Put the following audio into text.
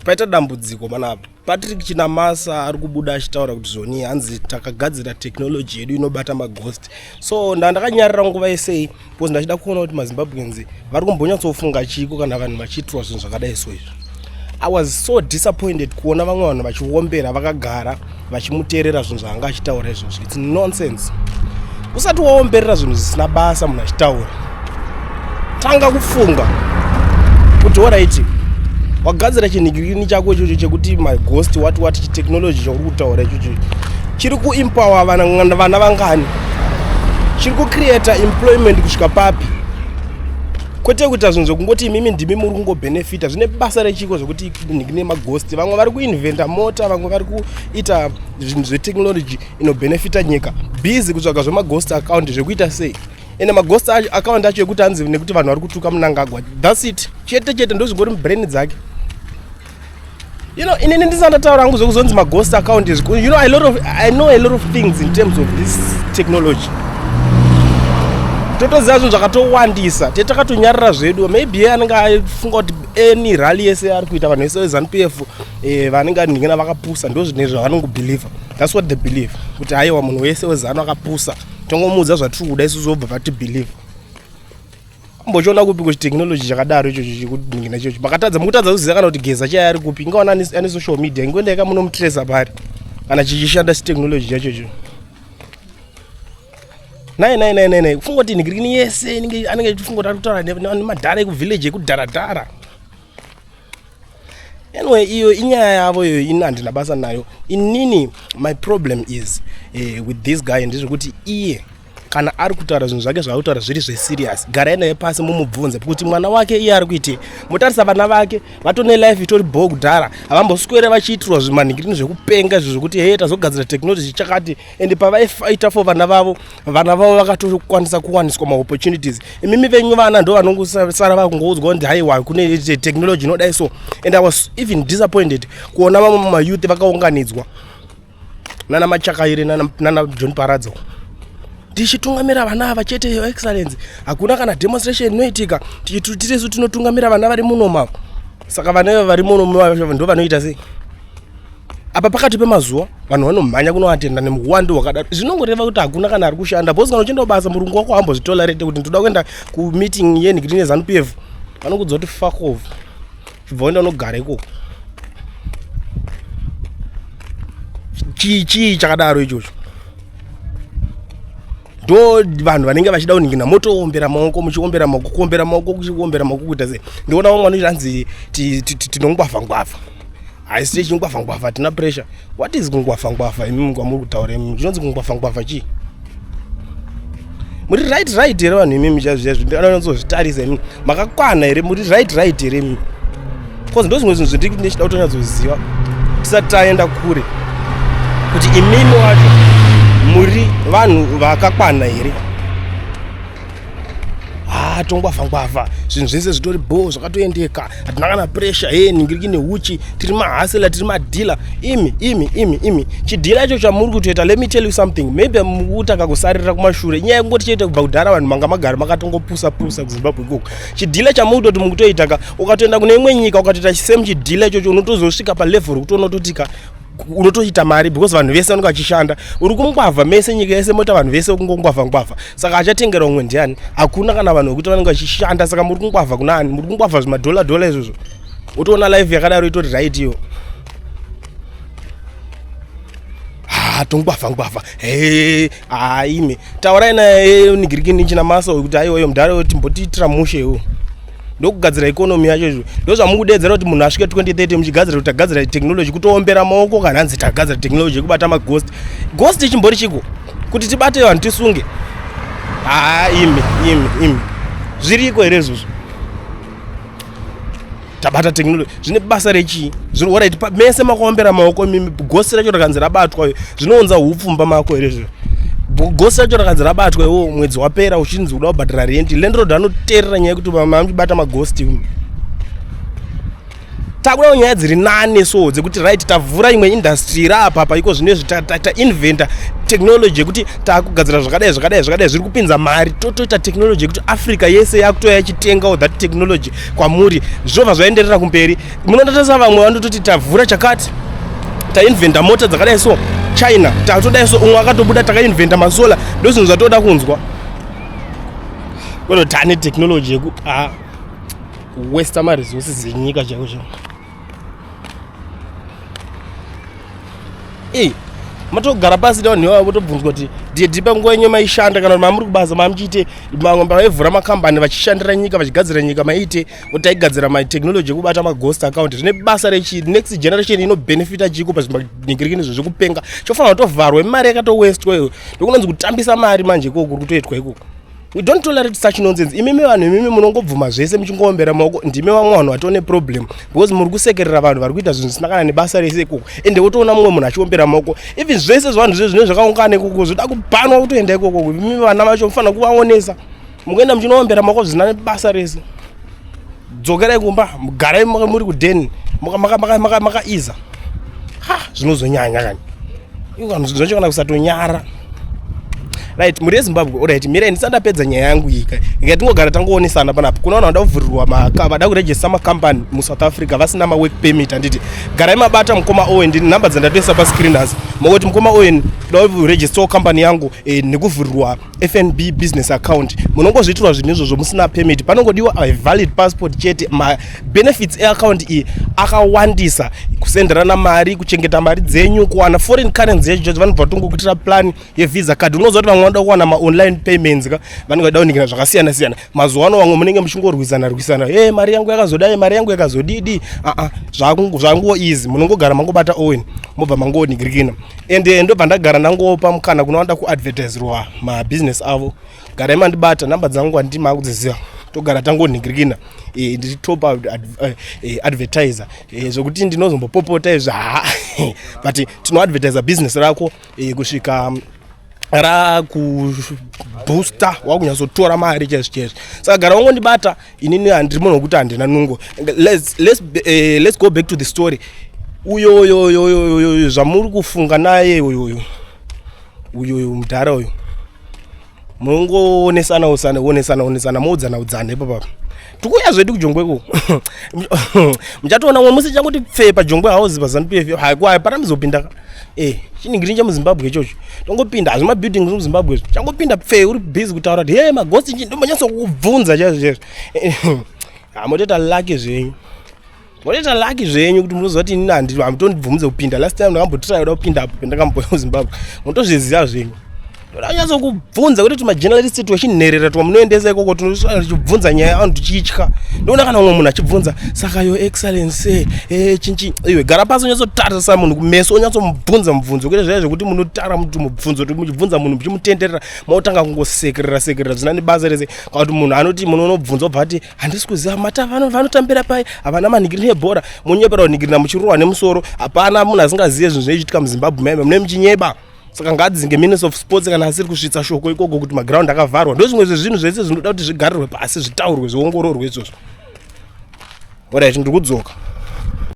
paita dambudziko manapa. Patrick Chinamasa ari kubuda achitaura kuti zvoni hanzi takagadzira technology yedu inobata maghost. So ndakanyarira nguva yese because ndachida kuona kuti maZimbabweans vari kumbonyatsofunga chiko kana vanhu vachiitwa zvinhu zvakadai so izvo. I was so disappointed kuona vamwe vanhu vachiombera vakagara vachimuteerera zvinhu zvaanga achitaura izvozvo. It's nonsense. Usati waomberera zvinhu zvisina basa munhu achitaura, tanga kufunga kuti alright wagadzira chinhu chako ichocho chekuti maghost wati chitechnology chauri kutaura ichocho chiri kuempower vana vangani, chiri kucreate employment kusvika papi, kwete kuita zvinhu zvekungoti imimi ndimi muri kungobenefita. Zvine basa rechiko zvokuti ndine maghost. Vamwe vari kuinventa mota, vamwe vari kuita zvinhu zvetechnology inobenefita nyika, busy kutsvaga zvemaghost account zvekuita sei. Ene maghost account acho ekuti hanzi nekuti vanhu vari kutuka Mnangagwa, that's it. Chete ndozvingori mubrain dzake. Inini ndisandataura hangu zvekuzonzi maghost account is, I know a lot of things in terms of this technology. Totoziva zvinhu zvakatowandisa, takatonyarira zvedu. Maybe anenge afunga kuti any rally yese ari kuita vanhu vese veZANU-PF vanenge ndingena vakapusa ndo zvine zvavanongobelieve. That's what they believe. Kuti haiwa munhu wese weZANU akapusa, tongomuudza zvatiri kuda isusu zobva vati believe. Mbochiona kupi kuti technology chakadaro ichocho chekuti ndingena ichocho. Makatadza mukutadza kuziva kana kuti geza chaya ari kupi. Ingaona ane social media, ingoenda yaka munomutrace pari kana chichishanda technology chacho. Nai kufunga kuti nigirikini yese anenge achifunga kuti arikutaura nemadhara ekuvillage ekudharadhara. Anyway, iyo inyaya yavo iyo handina basa nayo. Inini my problem is with this guy ndezvekuti iye kana ari kutaura zvinhu zvake zvaakutaura zviri zveserious, garai naye pasi mumubvunze kuti mwana wake iye ari kuitei. Mutarisa vana vake vatone life itori bho kudhara, havamboswere vachiitirwa zvimanhikirini zvekupenga izvo zvokuti hei tazogadzira technology chakati, ende pavaifaita for vana vavo vakatokwanisa kuwaniswa maopportunities. Imimi venyu vana ndo vanongosara vakungoudzwa kuti haiwa kune technology inodai so. And I was even disappointed kuona vamwe mayouth vakaunganidzwa nana Machakaire nana John Paradzo tichitungamira vana ava chete, your excellency. Hakuna kana demonstration inoitika tichitutiresu tinotungamira vana vari muno mavo. Saka vana ava vari muno mavo ndo vanoita sei? Apa pakati pemazuva vanhu vanomhanya kunoatenda nemuwando wakadaro. Zvinongoreva kuti hakuna kana ari kushanda. Bosi kana uchienda basa murungu wako hambozvitolerete kuti ndoda kuenda kumeeting yeNigirine ZANU-PF, vanokudza kuti fuck off. Chibva waenda unogara ikoko. Chii chakadaro ichocho. Ndo vanhu vanenge vachida kuningina motoombera maoko kuombera maoko kuita sei. Ndiona vamwe vanoti hanzi tinongwavha. Haisi chingwavha tina pressure. What is kungwavha imimi kwamuri kutaura imimi? Zvinonzi kungwavha chii? Muri right here vanhu imimi chazvizvo ndinozozvitarisa imimi. Makakwana here muri right here imimi. Because ndo zvimwe zvinhu zvendiri ndichida kutonyatsoziva tisati taenda kure kuti imimi wacho muri vanhu vakakwana here. Tongwavha zvinhu zvese zvitori bho zvakatoendeka, hatina kana pressure. Ningirikine uchi tiri mahasela tiri madhila. Imi chidhila icho chamuri kutoita, let me tell you something, maybe mutaka kusarira kumashure. Nyaya yekungoti chete kubva kudhara vanhu manga magara makatongopusa kuZimbabwe ikoko. Chidhila chamutoti mukutoitaka ukatoenda kune imwe nyika ukatoita chisemu chidhila ichocho unotozosvika palevel rekuti unototika unotoita mari because vanhu vese vanenge vachishanda. Uri kungwavha mese nyika yese mota vanhu vese kungongwavha. Saka achatengera umwe ndiani? Hakuna kana vanhu vekuti vanenge vachishanda. Saka muri kungwavha kunani? Muri kungwavha zvimadhola izvozvo. Utoona life yakadaro itori right iyo. Tongwavha. Ime taurai naye Nigirikini Chinamasa kuti aiwa mudhara timbotiitira mushewo. Ndokugadzira economy yacho izvo. Ndozvamukudedzera kuti munhu asvike 2030 muchigadzira kuti agadzira technology kutoombera maoko kana hanzi tagadzira technology yekubata maghost. Ghost chimbori chiko kuti tibate vanhu tisunge. Imi zviriko here izvozvo? Tabata technology zvine basa rechii? Zviri alright mese makaombera maoko mimi. Ghost racho rakanzi rabatwa zvinounza hupfumba mako here izvo? Ghost racho rakanzi rabatwa iwo mwedzi wapera uchinzi uda kubhadhara rent. Landlord anoteerera nyaya yekuti muchibata maghost. takuda nyaya dziri nane so dzekuti right tavhura imwe industry apa iko zvinezvi tainventa technology yekuti takugadzira zvakadai zviri kupinza mari totoita technology yekuti Africa yese yakutoya yachitenga that technology kwamuri zvobva zvaenderera kumberi. Munotatasa vamwe vanototi tavhura chakati tainventa mota dzakadai so China tatodai so umwe akatobuda takainventa masola ndozvinhu zvatoda kunzwa tane technology yeku waste maresources enyika chaiko chaiko. Matogara pasi vanhu ivavo votobvunzwa kuti ndipa nguva yenyu maishanda kana kuti mamuri kubasa mamuchiite mamwe vaivhura makambani vachishandira nyika vachigadzira nyika maite kuti taigadzira matechnology ekubata maghost account zvine basa rechii next generation inobenefita chiko pazvimaningirikini izvo zvekupenga chofanira kutovharwa mari yakatowestwa iyo ndokunonzi kutambisa mari manje ikoko kuri kutoitwa ikoko. We don't tolerate such nonsense. Imimi vanhu imimi munongobvuma zvese muchingombera maoko ndime vamwe vanhu vatone problem because muri kusekerera vanhu vari kuita zvinhu zvisina kana nebasa rese ikoko ende wotoona mumwe munhu achiombera maoko even zvese zvanhu zvine zvakaungana ikoko zvoda kubanwa kutoenda ikoko. Imimi vana vacho mufanira kuvaonesa mukuenda muchinoombera maoko zvisina nebasa rese. Dzokerai kumba mugarai muri kudheni makaiza zvinozonyanya kani vanhu zvacho kana kusatonyara. Right, muri Zimbabwe, alright, mira ndisandapedza nyaya yangu yika. Ngatingogara tangoonesana panapa. Kuna vanhu vada kuvhurirwa vada kurejista makambani muSouth Africa vasina ma work permit anditi. Garai mabata mukoma Owen ndi namba dzandatoisa pa screeners. Mongoti mukoma Owen da kuregister company yangu nekuvhurirwa FNB business account. Munongozvitirwa zvinhu izvo musina permit. Panongodiwa a valid passport chete. Ma benefits account iyi akawandisa kusenderana mari, kuchengeta mari dzenyu, kuwana foreign currency yecho vanobva tongokutira plan ye visa card. Unozoti vanoda kuwana ma online payments vanoda kuningira zvakasiyana siyana. Mazuva ano vamwe munenge muchingorwisana mari yangu yakazodai mari yangu yakazodidi zvangu easy munongogara mangobata Owen mobva mangoningirikina ende ndobva ndagara ndangopa mukana kunowanda kuadvertiserwa ma business avo. Garai mandibata namba dzangu handima kudziziva togara tangoningirikina ndiri top advertiser zvokuti ndinozombopopota izvo but tinoadvertisa business rako kusvika rakubooster wakunyatsotora mari chezvo. Saka gara wangondibata inini handiri munhu wekuti handina nungo. Let's go back to the story. Uyo zvamuri kufunga naye uyo mudhara uyu munongoonesana moudzana ipapapa tikuya zvedu kujongweko muchatoona mwe musi changoti pfe pajongwe house paZANU-PF haikwa paramizopinda chiningiri chemuZimbabwe ichocho tongopinda hazvima buildings muZimbabwe changopinda pfe uri busy kutaura kuti hey magosi ndombonyatso kuvhunza chazvo moteta lucky zvenyu kuti munozoti inini hamutondibvumidze kupinda last time ndakambotirai kuda kupinda apo pendakamboya muZimbabwe mutozviziva zvenyu ndonyatso kubvunza kuti majournalist twechinherera twamunoendesa ikoko tichibvunza nyaya yavanhu tichitya. Ndoona kana umwe munhu achibvunza saka yo excellence chinchi iwe gara pasi unyatsotarisa munhu kumeso unyatsomubvunza mubvunzo kwete zvaya zvekuti munotara muti mubvunzo kuti muchibvunza munhu muchimutenderera mautanga kungosekerera zvisina nebasa rese kana kuti munhu anoti munonobvunza obva ati handisi kuziva mata vanotambira pai havana manhingiri nebhora munyepera kunhingirira muchirohwa nemusoro hapana munhu asingazive zvinhu zvinoitika muZimbabwe maima mune muchinyeba. Saka ngadzinge Minister of Sports kana asiri kusvitsa shoko ikoko kuti maground akavharwa ndozvimwe zvezvinhu zvese zvinoda kuti zvigarirwe pasi zvitaurwe zviongororwe izvozvo. Alright, ndiri kudzoka.